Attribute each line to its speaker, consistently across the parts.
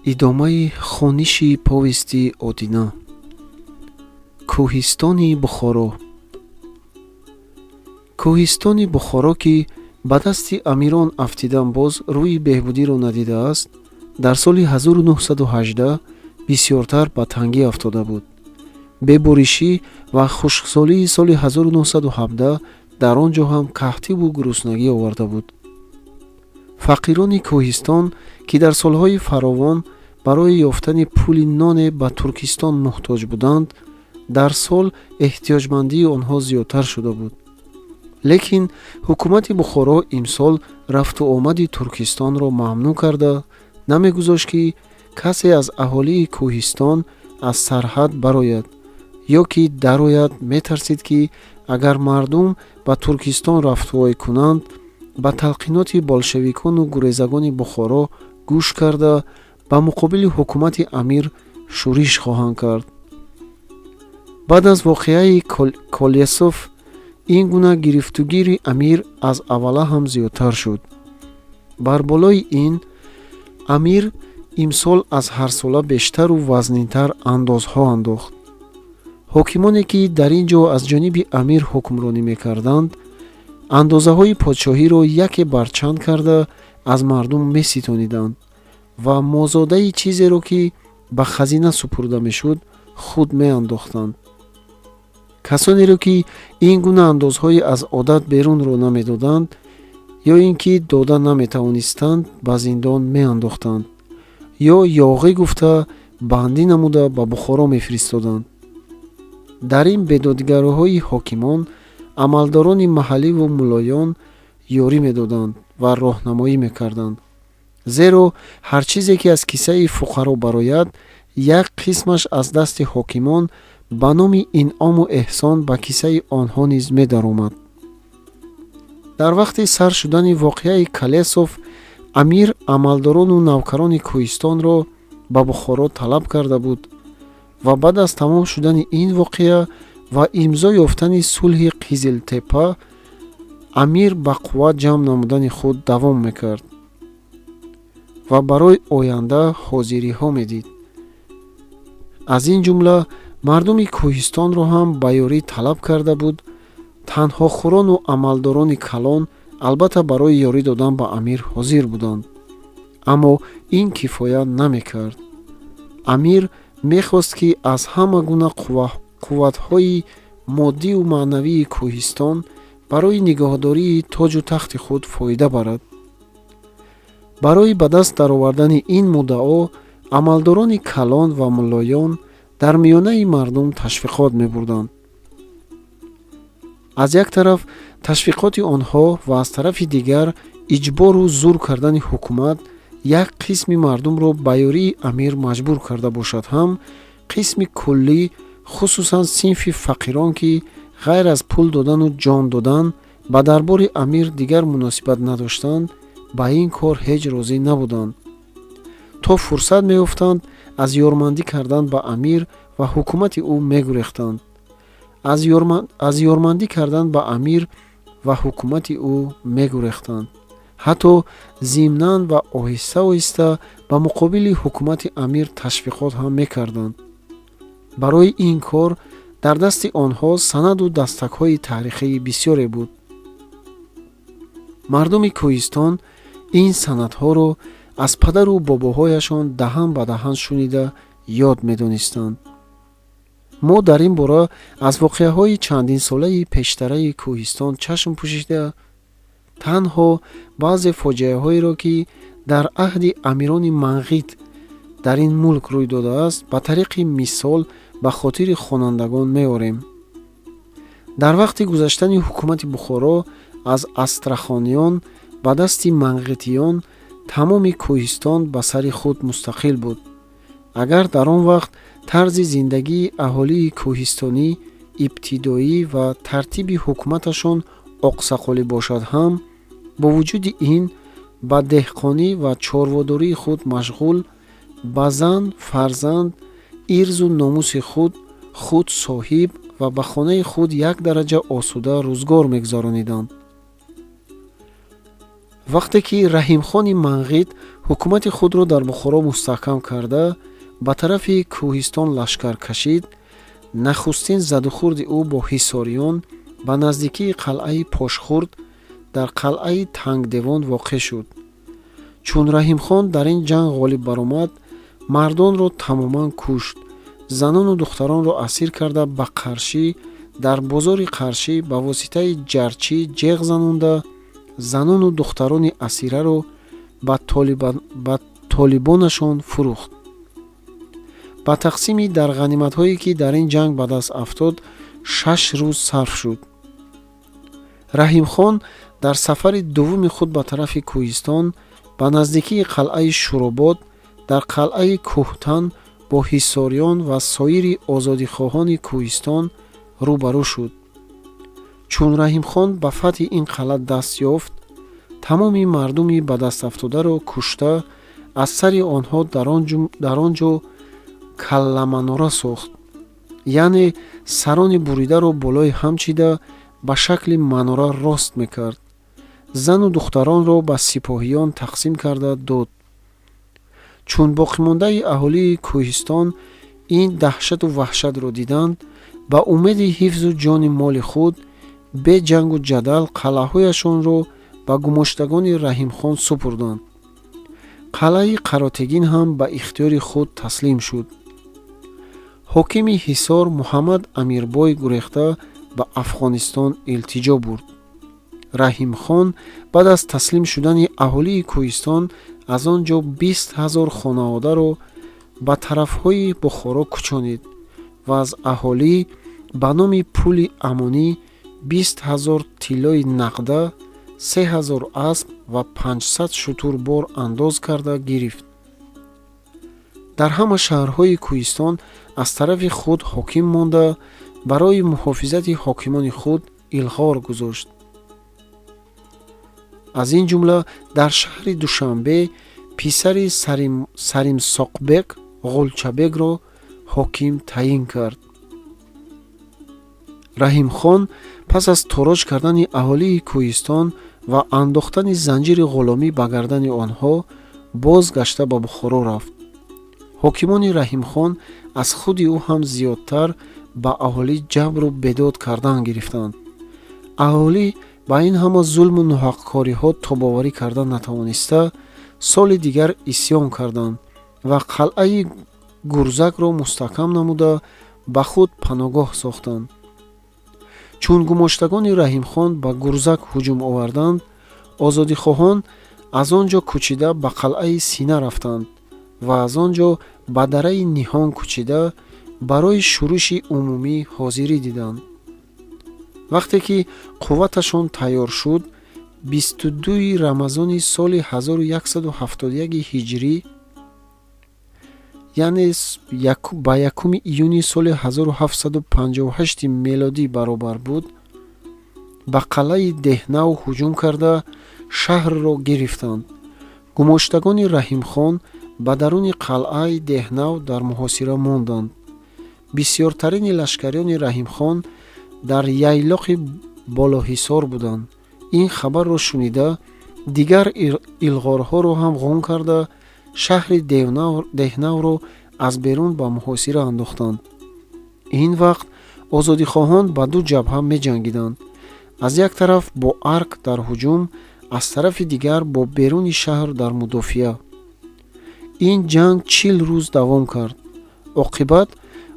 Speaker 1: идомаи хониши повести Одина. Кӯҳистони Бухоро. кӯҳистони Бухоро ки ба дасти амирон афтидан боз рӯи беҳбудиро надидааст, дар соли 1918 бисёртар ба тангӣ афтода буд. беборишӣ ва хушксолии соли 1917 дар он ҷо ҳам қаҳтиву гуруснагӣ оварда буд. фақирони кӯҳистон ки дар солҳои фаровон барои ёфтани пули ноне ба Туркистон муҳтоҷ буданд, дар сол эҳтиёҷмандии онҳо зиёдтар шуда буд. лекин ҳукумати Бухоро имсол рафту омади Туркистонро мамнӯъ карда, намегузошт ки касе аз аҳолии кӯҳистон аз сарҳад барояд ё ки дарояд. метарсид ки агар мардум ба Туркистон рафтуой кунанд, ба талқиноти болшевикону гурезагони Бухоро гӯш карда, ба муқобили ҳукумати амир шӯриш хоҳанд кард. баъд аз воқеаи Колесов ин гуна гирифтугири амир аз аввала ҳам зиёдтар шуд. бар болои ин, амир имсол аз ҳарсола бештару вазнинтар андозҳо андохт. ҳокимоне ки дар ин ҷо аз ҷониби амир ҳукмронӣ мекарданд, андозаҳои подшоҳиро яке барчанд карда аз мардум меситониданд ва мозодаи чизеро ки ба хазина супурда мешуд худ меандохтанд. касонеро ки ин гуна андозҳои аз одат берунро намедоданд ё ин ки дода наметавонистанд, ба зиндон меандохтанд ё ёғӣ гуфта бандӣ намуда ба Бухоро мефиристоданд. дар ин бедодгариҳои ҳокимон амалдорони маҳалливу мулоён ёрӣ медоданд ва роҳнамоӣ мекарданд. зеро ҳар чизе ки аз киссаи фуқаро барояд, як қисмаш аз дасти ҳокимон ба номи инъому эҳсон ба киссаи онҳо низ медаромад. дар вақти сар шудани воқеаи Колесов, амир амалдорону навкарони кӯҳистонро ба Бухоро талаб карда буд ва баъд аз тамом шудани ин воқеа ва имзо ёфтани сулҳи Қизилтепа, амир ба қувват ҷамъ намудани худ давом мекард ва барои оянда ҳозириҳо медид. аз ин ҷумла мардуми кӯҳистонро ҳам ба ёрӣ талаб карда буд. танҳохӯрону амалдорони калон албатта барои ёрӣ додан ба амир ҳозир буданд, аммо ин кифоя намекард. амир мехост ки аз ҳама гуна қувватҳои моддию маънавии кӯҳистон барои нигоҳдории тоҷу тахти худ фоида барад. барои ба даст даровардани ин муддао, амалдорони калон ва мулоён дар миёнаи мардум ташвиқот мебурданд. аз як тараф ташвиқоти онҳо ва аз тарафи дигар иҷбору зур кардани ҳукумат як қисми мардумро ба ёрии амир маҷбур карда бошад ҳам, қисми куллӣ, хусусан синфи фақирон ки ғайр аз пул додану ҷон додан ба дарбори амир дигар муносибат надоштанд, ба ин кор ҳеҷ розӣ набуданд. то фурсат меёфтанд, аз ёрмандӣ кардан ба амир ва ҳукумати ӯ мегурехтанд. аз ёрмандӣ кардан ба амир ва ҳукумати ӯ мегурехтанд. ҳатто зимнан ва оҳиста оҳиста ба муқобили ҳукумати амир ташвиқот ҳам мекарданд. барои ин кор дар дасти онҳо санаду дастакҳои таърихии бисёре буд. мардуми кӯҳистон ин санадҳоро аз падару бобоҳояшон даҳан ба даҳан шунида ёд медонистанд. мо дар ин бора аз воқеаҳои чандинсолаи пештараи кӯҳистон чашм пӯшида, танҳо баъзе фоҷиаҳоеро ки дар аҳди амирони Манғит дар ин мулк рӯй додааст, ба тариқи мисол ба хотири хонандагон меорем. дар вақти гузаштани ҳукумати Бухоро аз астрахониён ба дасти манғитиён, тамоми кӯҳистон ба сари худ мустақил буд. агар дар он вақт тарзи зиндагии аҳолии кӯҳистонӣ ибтидоӣ ва тартиби ҳукуматашон оқсақолӣ бошад ҳам, бо вуҷуди ин ба деҳқонӣ ва чорводории худ машғул, ба зан, фарзанд, ирзу номуси худ соҳиб ва ба хонаи худ як дараҷа осуда рӯзгор мегузарониданд. вақте ки Раҳимхони Манғит ҳукумати худро дар Бухоро мустаҳкам карда, ба тарафи кӯҳистон лашкар кашид. нахустин задухурди ӯ бо ҳисориён ба наздикии қалъаи Пошхурд дар қалъаи Тангдевон воқеъ шуд. чун Раҳимхон дар ин ҷанг ғолиб баромад, мардонро тамоман кушт. занону духтаронро асир карда ба Қаршӣ, дар бозори Қаршӣ ба воситаи ҷарчӣ ҷеғ занонда, занону духтарони асираро ба толибонашон фурӯхт. ба тақсими дар ғаниматҳое ки дар ин ҷанг ба даст афтод 6 рӯз сарф шуд. Раҳимхон дар сафари дуввуми худ ба тарафи Кӯҳистон ба наздикии қалъаи Шуробод дар қалъаи Кӯҳтан бо ҳисориён ва соири озодихоҳони Кӯҳистон рӯбарӯ шуд. чун Раҳимхон ба фатҳи ин қалъа даст ёфт, тамоми мардуми ба даставтодаро кушта, аз сари онҳо дар он ҷо калламанора сохт, яъне сарони буридаро болои ҳам чида ба шакли манора рост мекард. зану духтаронро ба сипоҳиён тақсим карда дод. чун боқимондаи аҳолии Кӯҳистон ин даҳшату ваҳшатро диданд, ба умеди ҳифзу ҷони моли худ бе ҷангу ҷадал қалъаҳояшонро ба гумоштагони Раҳимхон супурданд. қалъаи Қаротегин ҳам ба ихтиёри худ таслим шуд. ҳокими Ҳисор Муҳаммад Амирбой гурехта ба Афғонистон илтиҷо бурд. Раҳимхон баъд аз таслим шудани аҳолии Кӯҳистон аз он ҷо 20 000 хонаводаро ба тарафҳои Бухоро кӯчонид ва аз аҳолӣ ба номи пули амонӣ 20 000 тиллои нақда, 3 000 асп ва 500 шутур бор андоз карда гирифт. дар ҳама шаҳрҳои Кӯҳистон аз тарафи худ ҳоким монда, барои муҳофизати ҳокимони худ илғор гузошт. аз ин ҷумла дар шаҳри Душанбе писари Саримсоқбек Ғулчабекро ҳоким таъин кард. Раҳимхон пас аз тороҷ кардани аҳолии Кӯҳистон ва андохтани занҷири ғуломӣ ба гардани онҳо, бозгашта ба Бухоро рафт. ҳокимони Раҳимхон аз худи ӯ ҳам зиёдтар ба аҳолӣ ҷабру бедод кардан гирифтанд. аҳолӣ ба ин ҳама зулму ноҳаққориҳо тобоварӣ карда натавониста, соли дигар исьён карданд ва қалъаи Гурзакро мустаҳкам намуда ба худ паноҳгоҳ сохтанд. чун гумоштагони Раҳимхон ба Гурзак ҳуҷум оварданд, озодихоҳон аз он ҷо кӯчида ба қалъаи Сина рафтанд ва аз он ҷо ба дараи Ниҳон кӯчида барои шӯриши умумӣ ҳозирӣ диданд. вақте ки қувваташон тайёр шуд, 22 рамазони соли 1171 ҳиҷрӣ, яъне ба 1 июни соли 1758 мелодӣ баробар буд, ба қалъаи Деҳнав ҳуҷум карда шаҳрро гирифтанд. гумоштагони Раҳимхон ба даруни қалъаи Деҳнав дар муҳосира монданд. бисёртарини лашкариёни Раҳимхон дар яйлоқи Болохисор буданд. ин хабарро шунида, дигар илғорҳоро ҳам ғон карда, шаҳри Деҳнавро аз берун ба муҳосира андохтанд. ин вақт озодихоҳон ба ду ҷабҳа меҷангиданд. аз як тараф бо арк дар ҳуҷум, аз тарафи дигар бо беруни шаҳр дар мудофиа. ин ҷанг 40 рӯз давом кард. оқибат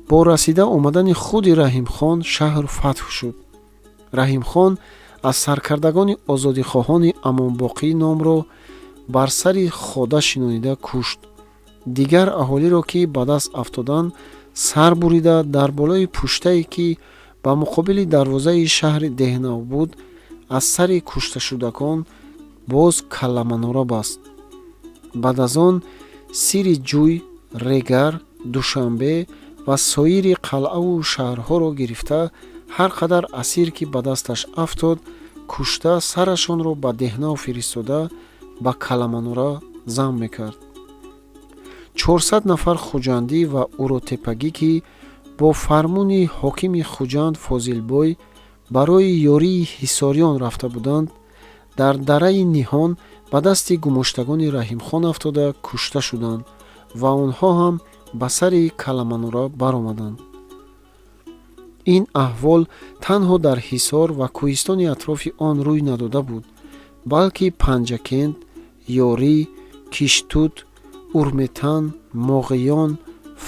Speaker 1: бо расида омадани худи Раҳимхон шаҳр фатҳ шуд. Раҳимхон аз саркардагони озодихоҳони Амонбоқӣ номро бар сари хода шинонида кушт. дигар аҳолиро ки ба даст афтоданд, сар бурида дар болои пуштае ки ба муқобили дарвозаи шаҳри Деҳнав буд, аз сари кушташудагон боз калламанора баст. баъд аз он Сири Ҷӯй, Регар, Душанбе ва соири қалъаву шаҳрҳоро гирифта, ҳар қадар асир ки ба дасташ афтод, кушта сарашонро ба Деҳнав фиристода ба Калламанора зам мекард. 400 нафар хуҷандӣ ва уротепагӣ ки бо фармони ҳокими Хуҷанд Фозилбой барои ёрии ҳисориён рафта буданд, дар дараи Ниҳон ба дасти гумоштагони Раҳимхон афтода кушта шуданд ва онҳо ҳам ба сари Каламанура баромаданд. ин аҳвол танҳо дар Ҳисор ва кӯҳистони атрофи он рӯй надода буд, балки Панҷакент, Ёрӣ, Киштут, Урметан, Моғиён,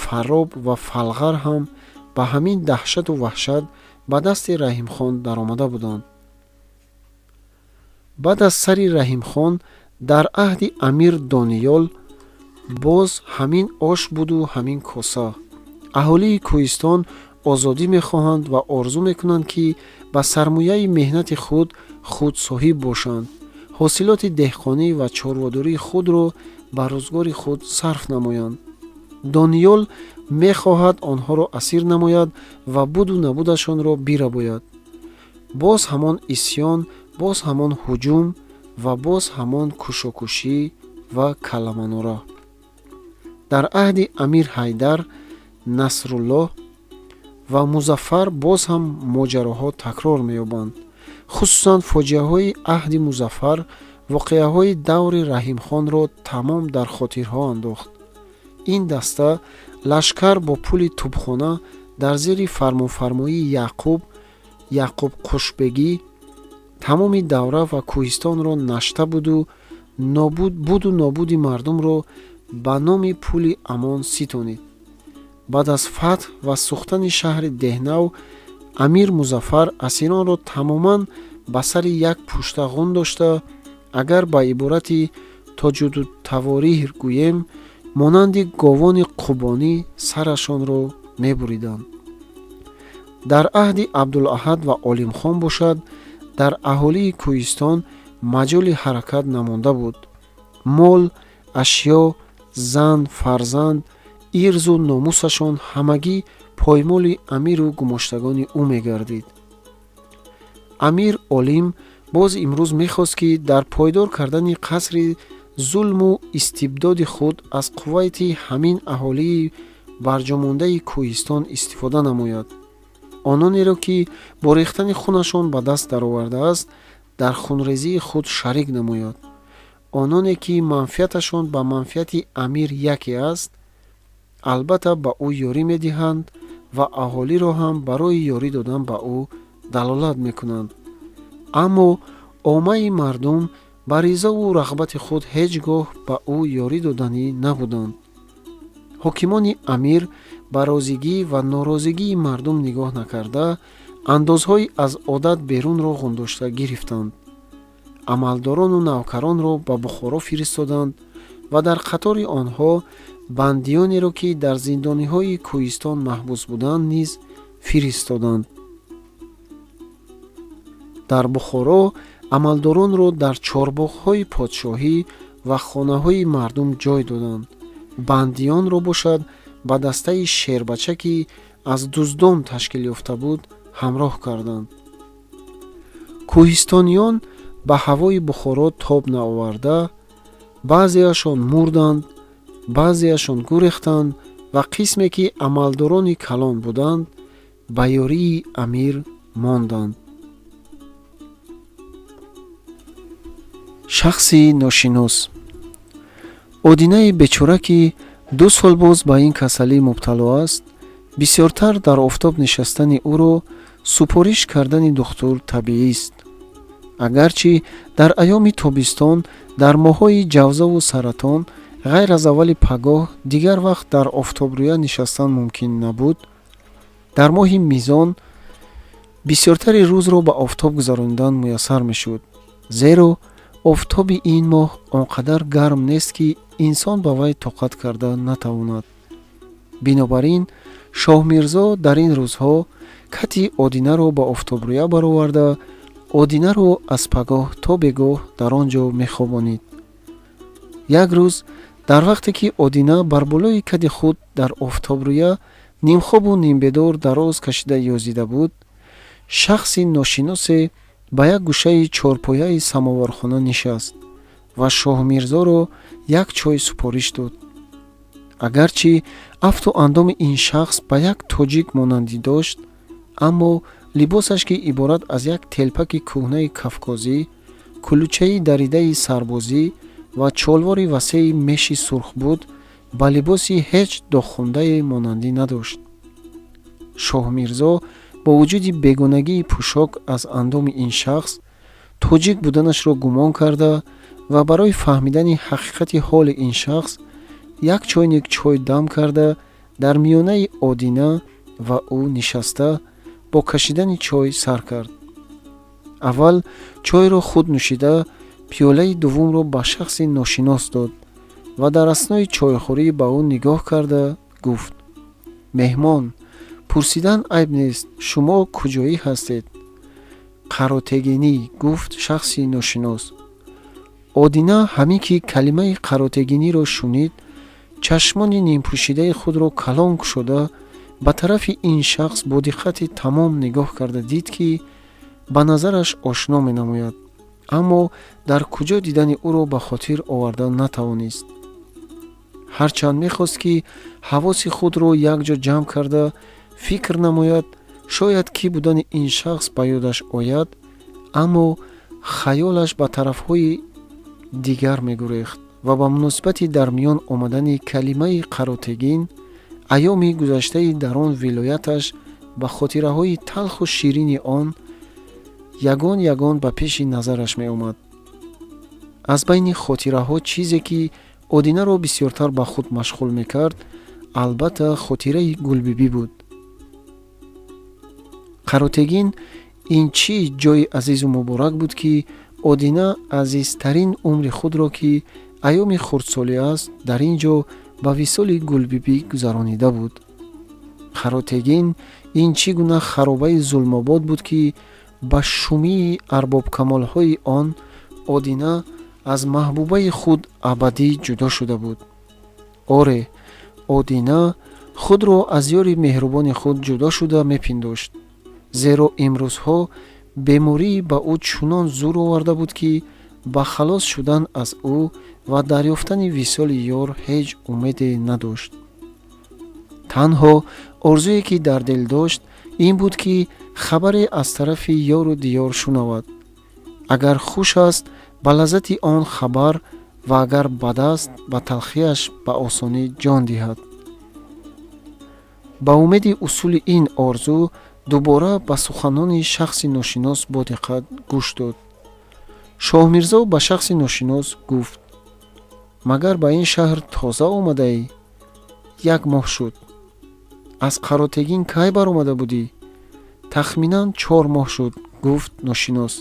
Speaker 1: Фароб ва Фалғар ҳам ба ҳамин даҳшату ваҳшат ба дасти Раҳимхон даромада буданд. баъд аз сари Раҳимхон дар аҳди амир Дониёл боз ҳамин ош буду ҳамин коса. аҳолии кӯҳистон озодӣ мехоҳанд ва орзу мекунанд ки ба сармояи меҳнати худ соҳиб бошанд, ҳосилоти деҳқонӣ ва чорводории худро ба рӯзгори худ сарф намоянд. Дониёл мехоҳад онҳоро асир намояд ва буду набудашонро бирабояд. боз ҳамон исьён, боз ҳамон ҳуҷум ва боз ҳамон кушокушӣ ва Каламанура. дар аҳди амир Ҳайдар, Насруллоҳ ва Музаффар боз ҳам моҷароҳо такрор меёбанд. хусусан фоҷиаҳои аҳди Музаффар воқеаҳои даври Раҳимхонро тамом дар хотирҳо андохт. ин даста лашкар бо пули тӯбхона дар зери фармонфармоии Яъқуб Қушбегӣ тамоми давра ва кӯҳистонро нашта буду нобуди мардумро ба номи пули Амон ситонид. баъд аз фатҳ ва сӯхтани шаҳри Деҳнав, амир Музаффар асиронро тамоман ба сари як пушта ғун дошта, агар ба иборати тоҷудутаворир гӯем, монанди говони қубонӣ сарашонро мебуриданд. дар аҳди Абдулаҳад ва Олимхон бошад, дар аҳолии кӯҳистон маҷоли ҳаракат намонда буд. мол, ашё, зан, фарзанд, ирзу номусашон ҳамагӣ поймоли амиру гумоштагони ӯ мегардид. амир Олим боз имрӯз мехост ки дар пойдор кардани қасри зулму истибдоди худ аз қуввати ҳамин аҳолии барҷомондаи кӯҳистон истифода намояд. ононеро ки бо рехтани хунашон ба даст даровардааст, дар хунрезии худ шарик намояд. ононе ки манфиаташон ба манфиати амир яке аст, албатта ба ӯ ёрӣ медиҳанд ва аҳолиро ҳам барои ёрӣ додан ба ӯ далолат мекунанд. аммо оммаи мардум ба ризову рағбати худ ҳеҷ гоҳ ба ӯ ёрӣ доданӣ набуданд. ҳокимони амир ба розигӣ ва норозигии мардум нигоҳ накарда, андозҳои аз одат берунро ғундошта гирифтанд. амалдорону навкаронро ба Бухоро фиристоданд ва дар қатори онҳо бандиёнеро ки дар зиндониҳои кӯҳистон маҳбус буданд низ фиристоданд. дар Бухоро амалдоронро дар чорбоғҳои подшоҳӣ ва хонаҳои мардум ҷой доданд. бандиёнро бошад ба дастаи шербача ки аз дуздон ташкил ёфта буд ҳамроҳ карданд. кӯҳистониён ба ҳавои Бухоро тоб наоварда, баъзеашон мурданд, баъзеашон гурехтанд ва қисме ки амалдорони калон буданд, ба ёрии амир монданд. шахси ношинос. одинаи бечора ки 2 сол боз ба ин касалӣ мубтало аст, бисёртар дар офтоб нишастани ӯро супориш кардани духтур табиист. агарчи дар айёми тобистон дар моҳҳои ҷавзаву саратон ғайр аз аввали пагоҳ дигар вақт дар офтобрӯя нишастан мумкин набуд, дар моҳи мизон бисёртари рӯзро ба офтоб гузаронидан муяссар мешуд, зеро офтоби ин моҳ он қадар гарм нест ки инсон ба вай тоқат карда натавонад. бинобар ин Шоҳмирзо дар ин рӯзҳо кати Одинаро ба офтобрӯя бароварда, Одинаро аз пагоҳ то бегоҳ дар он ҷо мехобонид. як рӯз дар вақте ки Одина бар болои кади худ дар офтобрӯя нимхобу нимбедор дароз кашида ёзида буд, шахси ношиносе ба як гӯшаи чорпояи самовархона нишаст ва Шоҳмирзоро як чой супориш дод. агарчи афту андоми ин шахс ба як тоҷик монандӣ дошт, аммо либосаш ки иборат аз як телпаки кӯҳнаи кавкозӣ кулучаи даридаи сарбозӣ ва чолвори васеи меши сурх буд, ба либоси ҳеҷ дохундае монандӣ надошт. шоҳ Мирзо бо вуҷуди бегонагии пӯшок аз андоми ин шахс тоҷик буданашро гумон карда ва барои фаҳмидани ҳақиқати ҳоли ин шахс як чойник чой дам карда, дар миёнаи Одина ва ӯ нишаста бо кашидани чой сар кард. аввал чойро худ нӯшида, пиёлаи дуввумро ба шахси ношинос дод ва дар аснои чойхӯрӣ ба ӯ нигоҳ карда гуфт: меҳмон, пурсидан айб нест, шумо куҷоӣ ҳастед? қаротегинӣ, гуфт шахси ношинос. Одина ҳамин ки калимаи қаротегиниро шунид, чашмони нимпӯшидаи худро калон кушода ба тарафи ин шахс бо диққати тамом нигоҳ карда дид, ки ба назараш ошно менамояд, аммо дар куҷо дидани ӯро ба хотир оварда натавонист. ҳарчанд мехост ки ҳавоси худро якҷо ҷамъ карда фикр намояд, шояд ки будани ин шахс ба ёдаш ояд, аммо хаёлаш ба тарафҳои дигар мегурехт ва ба муносибати дар миён омадани калимаи қаротегин, айёми гузаштаи дар он вилояташ ба хотираҳои талху ширини он ягон ягон ба пеши назараш меомад. аз байни хотираҳо чизе ки Одинаро бисёртар ба худ машғул мекард, албатта хотираи Гулбибӣ буд. қаротегин ин чӣ ҷои азизу муборак буд, ки Одина азизтарин умри худро, ки айёми хурдсолӣ аст, дар ин ҷо ба висоли Гулбибӣ гузаронида буд. қаротегин ин чӣ гуна харобаи зулмобод буд, ки ба шумии арбобкамолҳои он Одина аз маҳбубаи худ абадӣ ҷудо шуда буд. оре, Одина худро аз ёри меҳрубони худ ҷудо шуда мепиндошт, зеро имрӯзҳо беморӣ ба ӯ чунон зур оварда буд, ки ба халос шудан аз ӯ ва дарёфтани висоли ёр ҳеҷ умеде надошт. танҳо орзуе ки дар дил дошт ин буд, ки хабаре аз тарафи ёру диёр шунавад. агар хуш аст, ба лаззати он хабар, ва агар бад аст, ба талхиаш ба осонӣ ҷон диҳад. ба умеди усули ин орзу дубора ба суханони шахси ношинос бо диққат гӯш дод. шоҳ Мирзо ба шахси ношинос гуфт: магар ба ин шаҳр тоза омадаӣ? як моҳ шуд. аз қаротегин кай баромада будӣ? тахминан 4 моҳ шуд, гуфт ношинос.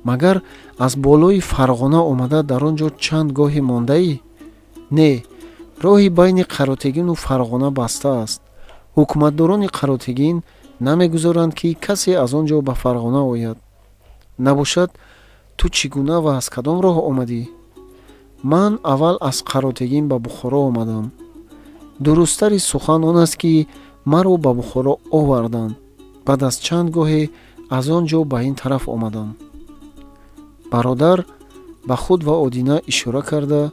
Speaker 1: магар аз болои Фарғона омада дар он ҷо чанд гоҳе мондаӣ? не, роҳи байни қаротегину Фарғона баста аст. ҳукуматдорони қаротегин намегузоранд ки касе аз он ҷо ба Фарғона ояд. набошад ту чӣ гуна ва аз кадом роҳ омадӣ? ман аввал аз қаротегин ба Бухоро омадам. дурусттари сухан он аст, ки маро ба Бухоро оварданд. баъд аз чанд гоҳе аз он ҷо ба ин тараф омадам. бародар ба худ ва Одина ишора карда: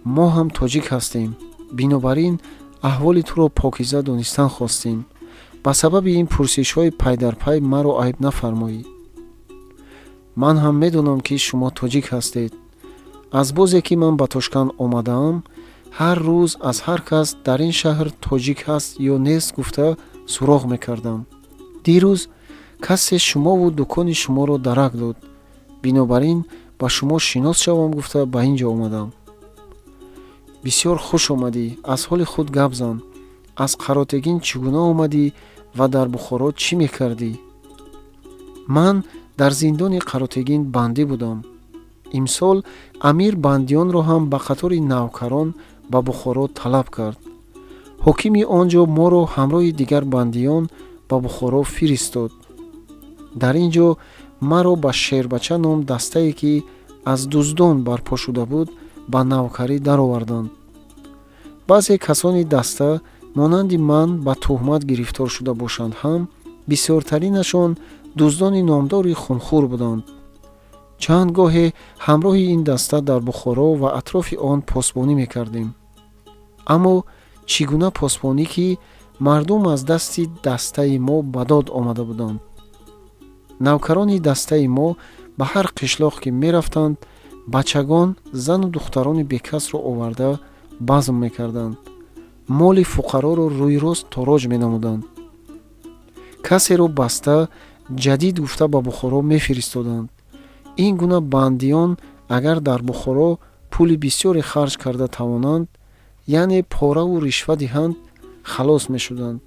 Speaker 1: мо ҳам тоҷик ҳастем, бинобар ин аҳволи туро покиза донистан хостем. ба сабаби ин пурсишҳои пайдарпай маро айб нафармоӣ. ман ҳам медонам, ки шумо тоҷик ҳастед. аз бозе ки ман ба Тошкан омадаам, ҳар рӯз аз ҳар кас дар ин шаҳр тоҷик ҳаст ё нест гуфта суроғ мекардам. дирӯз касе шумову дукони шуморо дарак дод. бинобар ин ба шумо шинос шавам гуфта ба ин ҷо омадам. бисёр хуш омадӣ, аз ҳоли худ гап зан. аз қаротегин чӣ гуна омадӣ ва дар Бухоро чӣ мекардӣ? ман дар зиндони қаротегин бандӣ будам. имсол амир бандиёнро ҳам ба қатори навкарон ба Бухоро талаб кард. ҳокими он ҷо моро ҳамроҳи дигар бандиён ба Бухоро фиристод. дар ин ҷо маро ба Шербача ном дастае, ки аз дуздон барпо шуда буд, ба навкарӣ дароварданд. баъзе касони даста монанди ман ба тӯҳмат гирифтор шуда бошанд ҳам бисёртаринашон дуздони номдори хунхур буданд. чанд гоҳе ҳамроҳи ин даста дар Бухоро ва атрофи он посбонӣ мекардем. аммо чӣ гуна посбонӣ, ки мардум аз дасти дастаи мо ба дод омада буданд. навкарони дастаи мо ба ҳар қишлоқ ки мерафтанд, бачагон, зану духтарони бекасро оварда базм мекарданд. моли фуқароро рӯйрост тороҷ менамуданд. касеро баста ҷадид гуфта ба Бухоро мефиристоданд. ин гуна бандиён агар дар Бухоро пули бисёре харҷ карда тавонанд, яъне пораву ришва диҳанд, халос мешуданд.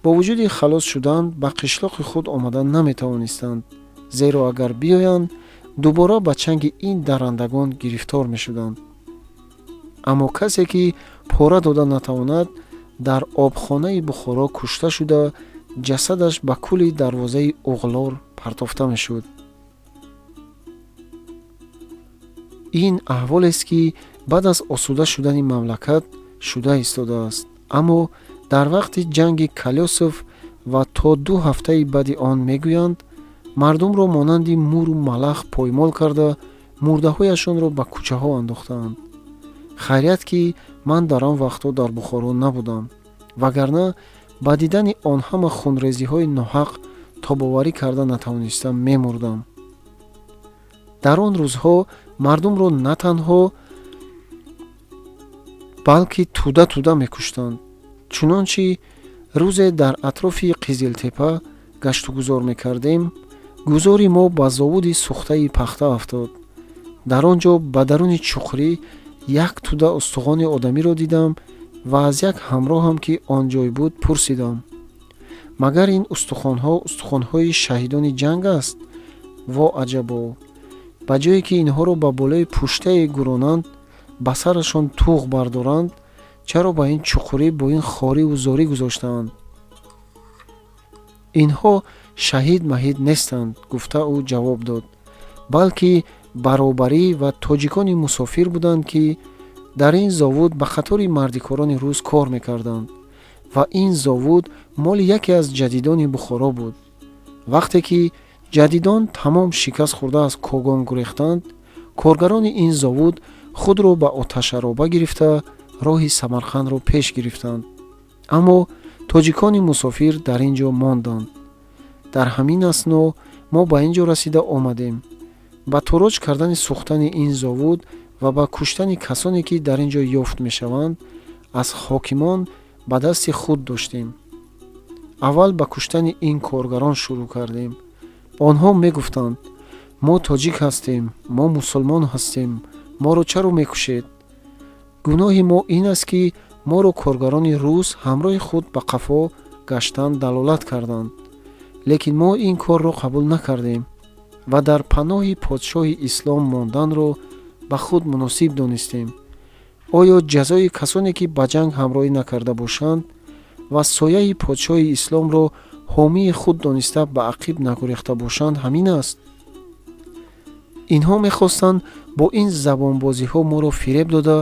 Speaker 1: бо вуҷуди халос шудан ба қишлоқи худ омада наметавонистанд, зеро агар биёянд дубора ба чанги ин даррандагон гирифтор мешуданд. аммо касе ки пора дода натавонад, дар обхонаи Бухоро кушта шуда, ҷасадаш ба кӯли дарвозаи уғлор партофта мешуд. ин аҳволест ки баъд аз осуда шудани мамлакат шуда истодааст. аммо дар вақти ҷанги Колёсов ва то 2 ҳафтаи баъди он мегӯянд, мардумро монанди муру малах поймол карда, мурдаҳояшонро ба кӯчаҳо андохтаанд. хайрият ки ман дар он вақтҳо дар Бухоро набудам, вагарна ба дидани он ҳама хунрезиҳои ноҳақ тобоварӣ карда натавонистам мемурдам. дар он рӯзҳо мардумро на танҳо балки туда мекуштанд. чунончи рӯзе дар атрофи Қизилтепа гаштугузор мекардем, гузори мо ба зовуди сухтаи пахта афтод. дар он ҷо ба даруни чуқурӣ як туда устухони одамиро дидам ва аз як ҳамроҳам ки он ҷой буд пурсидам: магар ин устухонҳои шаҳидони ҷанг аст? во аҷабо! ба ҷое ки инҳоро ба болои пуштае гуронанд, ба сарашон туғ бардоранд, чаро ба ин чуқурӣ бо ин хориву зорӣ гузоштаанд? инҳо шаҳид маҳид нестанд, гуфта ӯ ҷавоб дод, балки баробарӣ ва тоҷикони мусофир буданд, ки дар ин зовуд ба қатори мардикорони рус кор мекарданд ва ин зовуд моли яке аз ҷадидони Бухоро буд. вақте ки ҷадидон тамом шикаст хӯрда аз Когон гурехтанд, коргарони ин зовуд худро ба оташароба гирифта роҳи Самарқандро пеш гирифтанд. аммо тоҷикони мусофир дар ин ҷо монданд. дар ҳамин асно мо ба ин ҷо расида омадем. ба туроҷ кардани сӯхтани ин зовуд ва ба куштани касоне ки дар ин ҷо ёфт мешаванд, аз ҳокимон ба дасти худ доштем. аввал ба куштани ин коргарон шурӯъ кардем. онҳо мегуфтанд: мо тоҷик ҳастем, мо мусулмон ҳастем, моро чаро мекушед? гуноҳи мо ин аст ки моро коргарони рус ҳамроҳи худ ба қафо гаштан далолат карданд. лекин мо ин корро қабул накардем ва дар паноҳи подшоҳи ислом монданро ба худ муносиб донистем. оё ҷазои касоне ки ба ҷанг ҳамроҳӣ накарда бошанд ва сояи подшоҳи исломро ҳомии худ дониста ба ақиб нагурехта бошанд ҳамин аст? инҳо мехостанд бо ин забонбозиҳо моро фиреб дода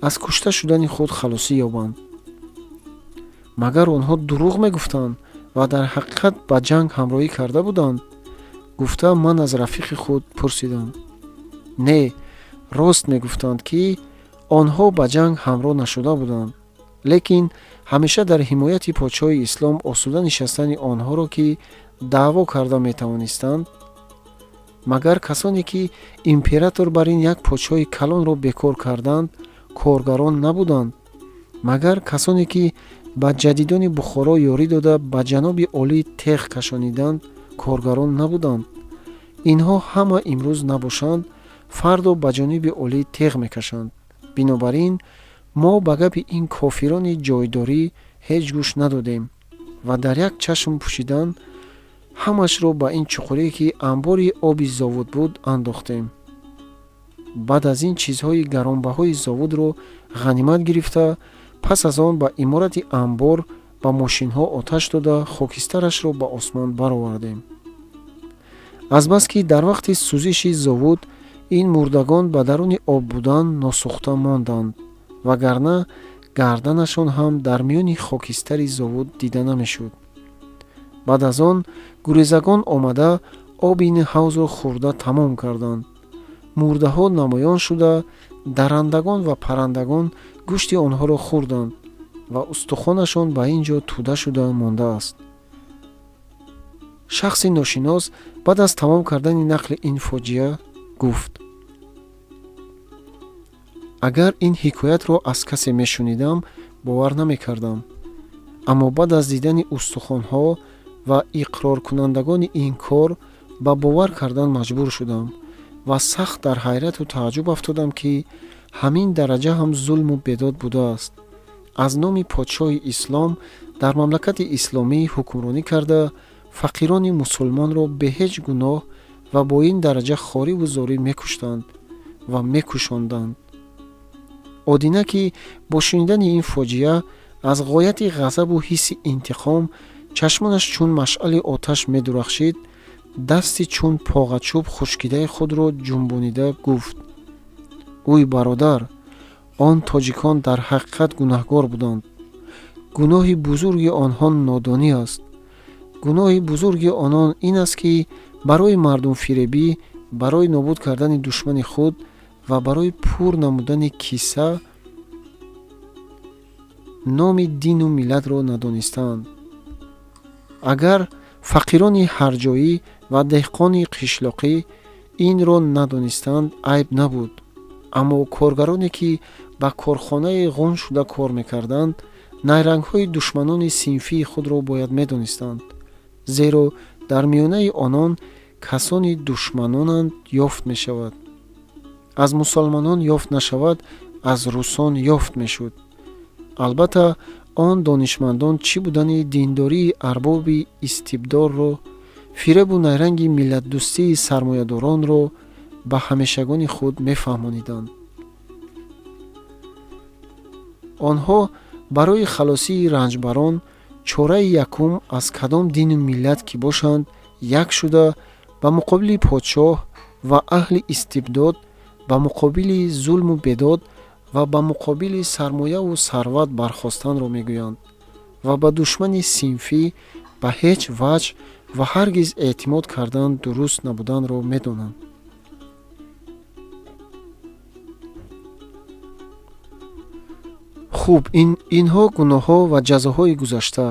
Speaker 1: аз кушта шудани худ халосӣ ёбанд. магар онҳо дурӯғ мегуфтанд ва дар ҳақиқат ба ҷанг ҳамроҳӣ карда буданд? гуфта ман аз рафиқи худ пурсидам. не, рост мегуфтанд ки онҳо ба ҷанг ҳамроҳ нашуда буданд, лекин ҳамеша дар ҳимояти подшоҳи ислом осуда нишастани онҳоро ки даъво карда метавонистанд. магар касоне ки император бар ин як подшоҳи калонро бекор карданд, коргарон набуданд? магар касоне ки ба ҷадидони Бухоро ёрӣ дода ба ҷаноби олӣ теғ кашониданд, коргарон набуданд? инҳо ҳама имрӯз набошанд, фардо ба ҷониби олӣ теғ мекашанд. бинобар ин мо ба гапи ин кофирони ҷойдорӣ ҳеҷ гӯш надодем ва дар як чашм пӯшидан ҳамашро ба ин чуқурие ки анбори оби зовуд буд андохтем. баъд аз ин чизҳои гаронбаҳои зовудро ғанимат гирифта, пас аз он ба иморати анбор ба мошинҳо оташ дода хокистарашро ба осмон баровардем. азбаски дар вақти сӯзиши зовуд ин мурдагон ба даруни об будан носӯхта монданд, вагарна гарданашон ҳам дар миёни хокистари зовуд дида намешуд. баъд аз он гурезагон омада оби ин ҳавзро хӯрда тамом карданд. мурдаҳо намоён шуда, даррандагон ва паррандагон гӯшти онҳоро хӯрданд ва устухонашон ба ин ҷо туда шуда мондааст. шахси ношинос баъд аз тамом кардани нақли ин фоҷиа гуфт: агар ин ҳикоятро аз касе мешунидам, бовар намекардам, аммо баъд аз дидани устухонҳо ва иқроркунандагони ин кор ба бовар кардан маҷбур шудам ва сахт дар ҳайрату тааҷҷуб афтодам, ки ҳамин дараҷа ҳам зулму бедод будааст. аз номи подшоҳи ислом дар мамлакати исломӣ ҳукмронӣ карда, фақирони мусулмонро бе ҳеҷ гуноҳ ва бо ин дараҷа хориву зорӣ мекуштанд ва мекушонданд. одина, ки бо шунидани ин фоҷиа аз ғояти ғазабу ҳисси интиқом чашмонаш чун машъали оташ медурахшид, дасти чун поғачӯб хушкидаи худро ҷунбонида гуфт: уй бародар, он тоҷикон дар ҳақиқат гунаҳгор буданд. гуноҳи бузурги онҳо нодонӣ аст. гуноҳи бузурги онон ин аст, ки барои мардумфиребӣ, барои нобуд кардани душмани худ ва барои пур намудани кисса номи дину миллатро надонистанд. агар фақирони ҳарҷоӣ ва деҳқони қишлоқӣ инро надонистанд, айб набуд, аммо коргароне, ки ба корхонаи ғун шуда кор мекарданд, найрангҳои душманони синфии худро бояд медонистанд, зеро дар миёнаи онон касони душманонанд ёфт мешавад. аз мусулмонон ёфт нашавад, аз русон ёфт мешуд. албатта он донишмандон чӣ будани диндории арбоби истибдорро, фиребу найранги миллатдӯстии сармоядоронро ба ҳамешагони худ мефаҳмониданд. онҳо барои халосии ранҷбарон чораи якум аз кадом дину миллат ки бошанд, як шуда ба муқобили подшоҳ ва аҳли истибдод, ба муқобили зулму бедод ва ба муқобили сармояву сарват бархостанро мегӯянд ва ба душмани синфӣ ба ҳеҷ ваҷҳ ва ҳаргиз эътимод кардан дуруст набуданро медонанд. хуб, инҳо гуноҳҳо ва ҷазоҳои гузашта.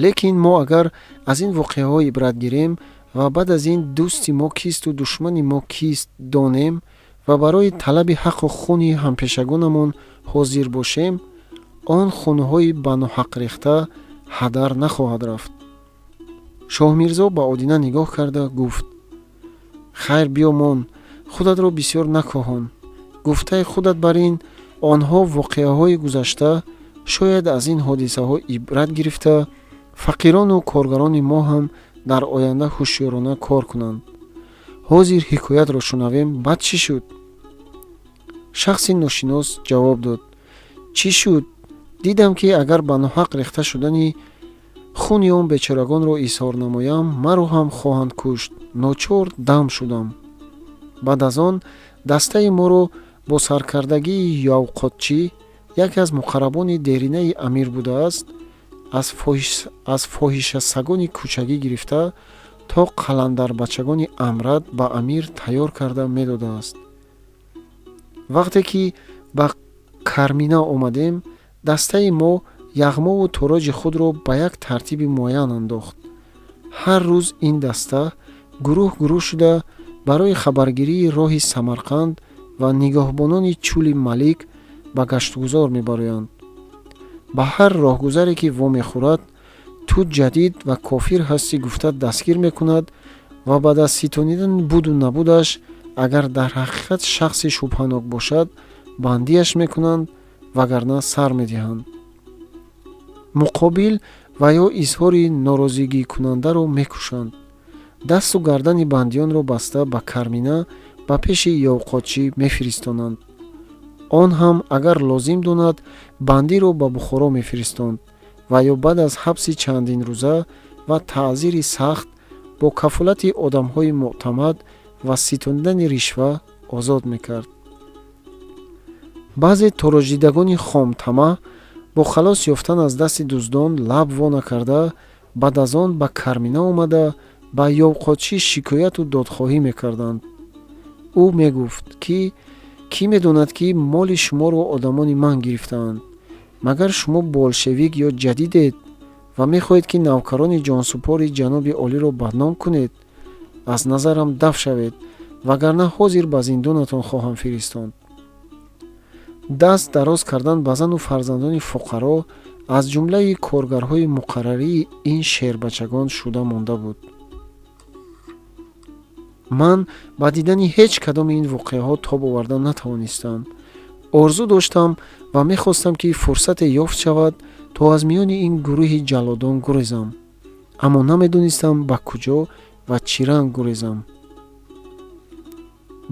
Speaker 1: лекин мо агар аз ин воқеаҳо ибрат гирем ва баъд аз ин дӯсти мо кисту душмани мо кист донем ва барои талаби ҳаққу хуни ҳампешагонамон ҳозир бошем, он хунҳои ба ноҳақ рехта ҳадар нахоҳад рафт. шоҳмирзо ба одина нигоҳ карда гуфт: хайр биёмон, худатро бисёр накоҳон. гуфтаи худат бар ин онҳо воқеаҳои гузашта, шояд аз ин ҳодисаҳо ибрат гирифта, фақирону коргарони мо ҳам дар оянда ҳушёрона кор кунанд. ҳозир ҳикоятро шунавем, баъд чӣ шуд? шахси ношинос ҷавоб дод: чӣ шуд? дидам, ки агар ба ноҳақ рехта шудани хуни он бечорагонро изҳор намоям, маро ҳам хоҳанд кушт. ночор дам шудам. баъд аз он дастаи моро бо саркардагии явқотчӣ, яке аз муқаррабони деринаи амир будааст, аз фоҳишасагони кӯчагӣ гирифта то қаландарбачагони амрад ба амир тайёр карда медодааст. вақте ки ба кармина омадем, дастаи мо яғмову тороҷи худро ба як тартиби муайян андохт. ҳар рӯз ин даста гурӯҳ шуда барои хабаргирии роҳи Самарқанд ва нигоҳбонони чӯли Малик ба гаштгузор мебароянд. ба ҳар роҳгузаре ки вомехӯрад, ту ҷадид ва кофир ҳастӣ гуфта дастгир мекунад ва баъд аз ситонидани буду набудаш, агар дар ҳақиқат шахси шубҳанок бошад, бандиаш мекунанд, вагарна сар медиҳанд. муқобил ва ё изҳори норозигикунандаро мекушанд. дасту гардани бандиёнро баста ба кармина ба пеши ёвқотчӣ мефиристонанд. он ҳам агар лозим донад, бандиро ба Бухоро мефиристонд ва ё баъд аз ҳабси чандин рӯза ва таъзири сахт бо кафолати одамҳои муътамад ва ситонидани ришва озод мекард. баъзе тороҷдидагони хомтама бо халос ёфтан аз дасти дуздон лаб во накарда, баъд аз он ба кармина омада ба ёвқотчӣ шикояту додхоҳӣ мекарданд. ӯ мегуфт, ки кӣ медонад, ки моли шуморо одамони ман гирифтаанд? магар шумо болшевик ё ҷадидед ва мехоҳед ки навкарони ҷонсупори ҷаноби олиро бадном кунед? аз назарам даф шавед, вагарна ҳозир ба зиндонатон хоҳам фиристонд. даст дароз кардан ба зану фарзандони фуқаро аз ҷумлаи коргарҳои муқаррарии ин шербачагон шуда монда буд. ман ба дидани ҳеҷ кадоми ин воқеаҳо тоб оварда натавонистам. орзу доштам ва мехостам ки фурсате ёфт шавад то аз миёни ин гурӯҳи ҷаллодон гурезам, аммо намедонистам ба куҷо ва чӣ ранг гурезам.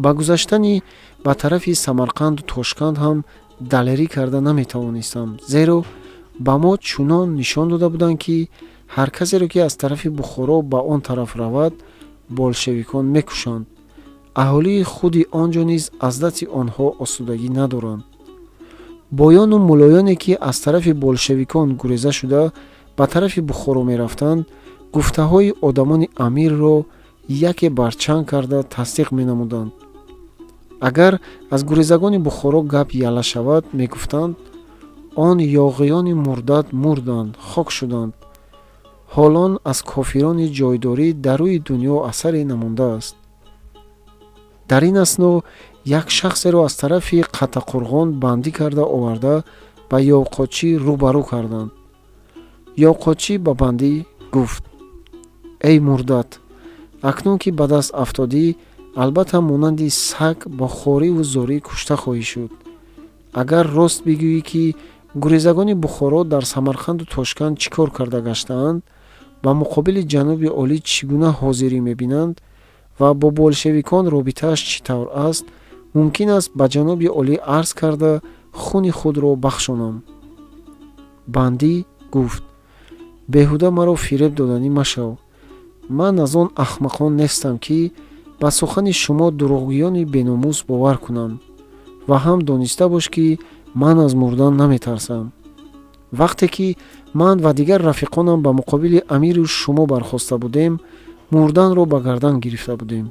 Speaker 1: ба гузаштани ба тарафи Самарқанду Тошканд ҳам далерӣ карда наметавонистам, зеро ба мо чунон нишон дода буданд ки ҳар касеро ки аз тарафи Бухоро ба он тараф равад, болшевикон мекушанд. аҳолии худи он ҷо низ аз дасти онҳо осудагӣ надоранд. боёну мулоёне ки аз тарафи болшевикон гуреза шуда ба тарафи Бухоро мерафтанд, гуфтаҳои одамони амирро яке барчанд карда тасдиқ менамуданд. агар аз гурезагони Бухоро гап яла шавад, мегуфтанд он ёғиёни мурдат мурданд, хок шуданд. ҳолон аз кофирони ҷойдорӣ дар рӯи дунё асаре намондааст. дар ин асно як шахсеро аз тарафи Қатақурғон бандӣ карда оварда ба Ёвқотчӣ рӯбарӯ карданд. Ёвқотчӣ ба бандӣ гуфт: эй мурдат, акнун ки ба даст афтодӣ, албатта монанди саг бо хориву зорӣ кушта хоҳӣ шуд. агар рост бигӯӣ ки гурезагони Бухоро дар Самарқанду Тошканд чӣ кор карда гаштаанд, ба муқобили ҷаноби олӣ чӣ гуна ҳозирӣ мебинанд ва бо болшевикон робитааш чӣ тавр аст, мумкин аст ба ҷаноби олӣ арз карда хуни худро бахшонам. бандӣ гуфт: беҳуда маро фиреб доданӣ машав. ман аз он ахмақон нестам ки ба сухани шумо дурӯғгӯёни беномус бовар кунам, ва ҳам дониста бош ки ман аз мурдан наметарсам. вақте ки ман ва дигар рафиқонам ба муқобили амири шумо бархоста будем, мурданро ба гардан гирифта будем.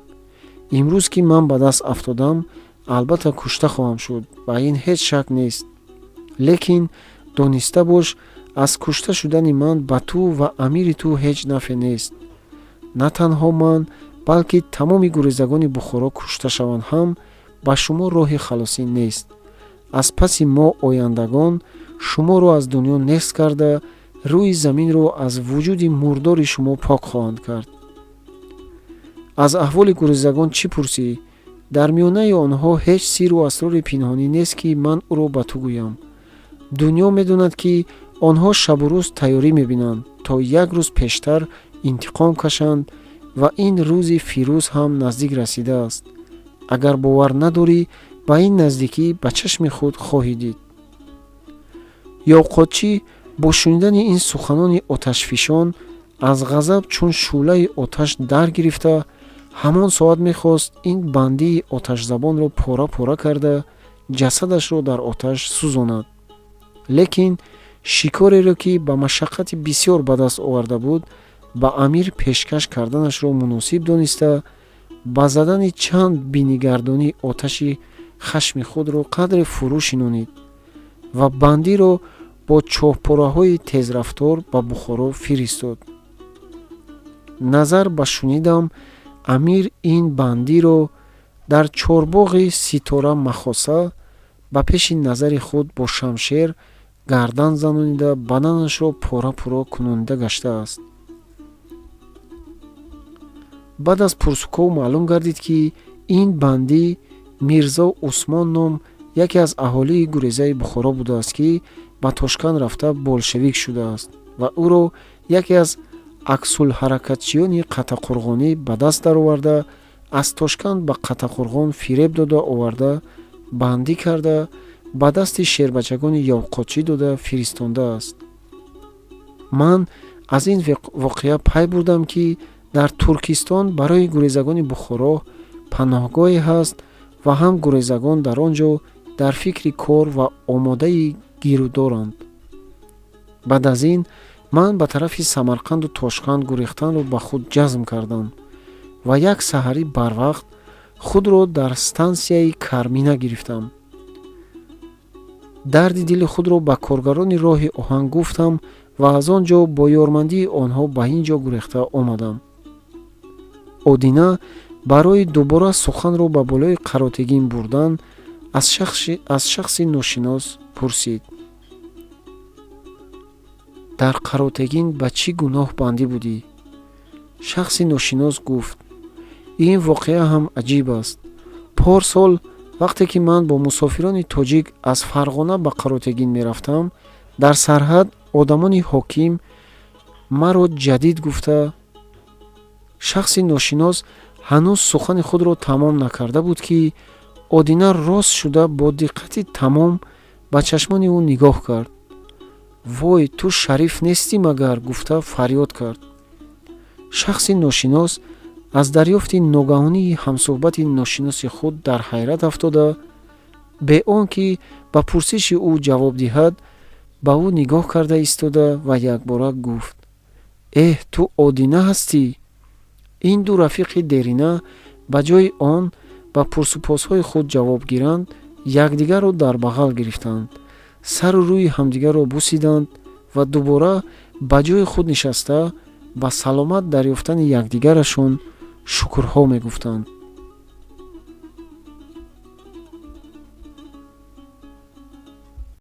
Speaker 1: имрӯз ки ман ба даст афтодам, албатта кушта хоҳам шуд, ба ин ҳеҷ шак нест. лекин дониста бош, аз кушта шудани ман ба ту ва амири ту ҳеҷ нафе нест. на танҳо ман, балки тамоми гурезагони Бухоро кушта шаванд ҳам ба шумо роҳи халосӣ нест. аз паси мо ояндагон шуморо аз дунё нест карда, рӯи заминро аз вуҷуди мурдори шумо пок хоҳанд кард. аз аҳволи гурезагон чӣ пурсӣ? дар миёнаи онҳо ҳеҷ сиру асрори пинҳонӣ нест ки ман ӯро ба ту гӯям. дунё медонад ки онҳо шабу рӯз тайёрӣ мебинанд то як рӯз пештар интиқом кашанд ва ин рӯзи фирӯз ҳам наздик расидааст. агар бовар надорӣ, ба ин наздикӣ ба чашми худ хоҳӣ дид. Ёвқотчӣ бо шунидани ин суханони оташфишон аз ғазаб чун шӯълаи оташ даргирифта, ҳамон соат мехост ин бандии оташзабонро пора пора карда, ҷасадашро дар оташ сӯзонад. лекин шикореро ки ба машаққати бисёр ба даст оварда буд, ба амир пешкаш карданашро муносиб дониста, ба задани чанд бинигардонӣ оташи хашми худро қадре фурӯ шинонид ва бандиро бо чоҳпораҳои тезрафтор ба Бухоро фиристод. назар ба шунидам, амир ин бандиро дар чорбоғи Ситора Махоса ба пеши назари худ бо шамшер гардан занонида баданашро пора пора кунонида гаштааст. баъд аз пурсуков маълум гардид ки ин бандӣ Мирзо Усмон ном яке аз аҳолии гурезаи Бухоро будааст ки ба Тошканд рафта болшевик шудааст ва ӯро яке аз аксулҳаракатчиёни Қатақурғонӣ ба даст дароварда, аз Тошканд ба Қатақурғон фиреб дода оварда, бандӣ карда, ба дасти шербачагони Ёвқотчӣ дода фиристонდааст. ман аз ин воқеа пай бурдам ки дар Туркистон барои гурезагони Бухоро паноҳгоҳе ҳаст ва ҳам гурезагон дар он ҷо дар фикри кор ва омодаи гиру доранд. баъд аз ин ман ба тарафи Самарқанду Тошканд гурехтанро ба худ ҷазм кардам ва як саҳари барвақт худро дар стансияи Кармина гирифтам. дарди дили худро ба коргарони роҳи оҳан гуфтам ва аз он ҷо бо ёрмандии онҳо ба ин ҷо гурехта омадам. Одина барои дубора суханро ба болои қаротегин бурдан аз шахси ношинос пурсид: дар қаротегин ба чӣ гуноҳ бандӣ будӣ? Шахси ношинос гуфт: ин воқеа ҳам аҷиб аст. Порсол вақте ки ман бо мусофирони тоҷик аз Фарғона ба қаротегин мерафтам, дар сарҳад одамони ҳоким маро ҷадид гуфта. Шахси ношинос ҳанӯз сухани худро тамом накарда буд ки Одина рост шуда бо диққати тамом ба чашмони ӯ нигоҳ кард. вой, ту шариф нестӣ магар? гуфта фарёд кард. шахси ношинос аз дарёфти ногаҳонии ҳамсӯҳбати ношиноси худ дар ҳайрат афтода, бе он ки ба пурсиши ӯ ҷавоб диҳад, ба ӯ нигоҳ карда истода ва якбора гуфт: эҳ, ту Одина ҳастӣ? ин ду рафиқи дерина ба ҷои он ба пурсупосҳои худ ҷавоб гиранд, якдигарро дар бағал гирифтанд, сару рӯи ҳамдигарро бусиданд ва дубора ба ҷои худ нишаста ба саломат дарёфтани якдигарашон шукрҳо мегуфтанд.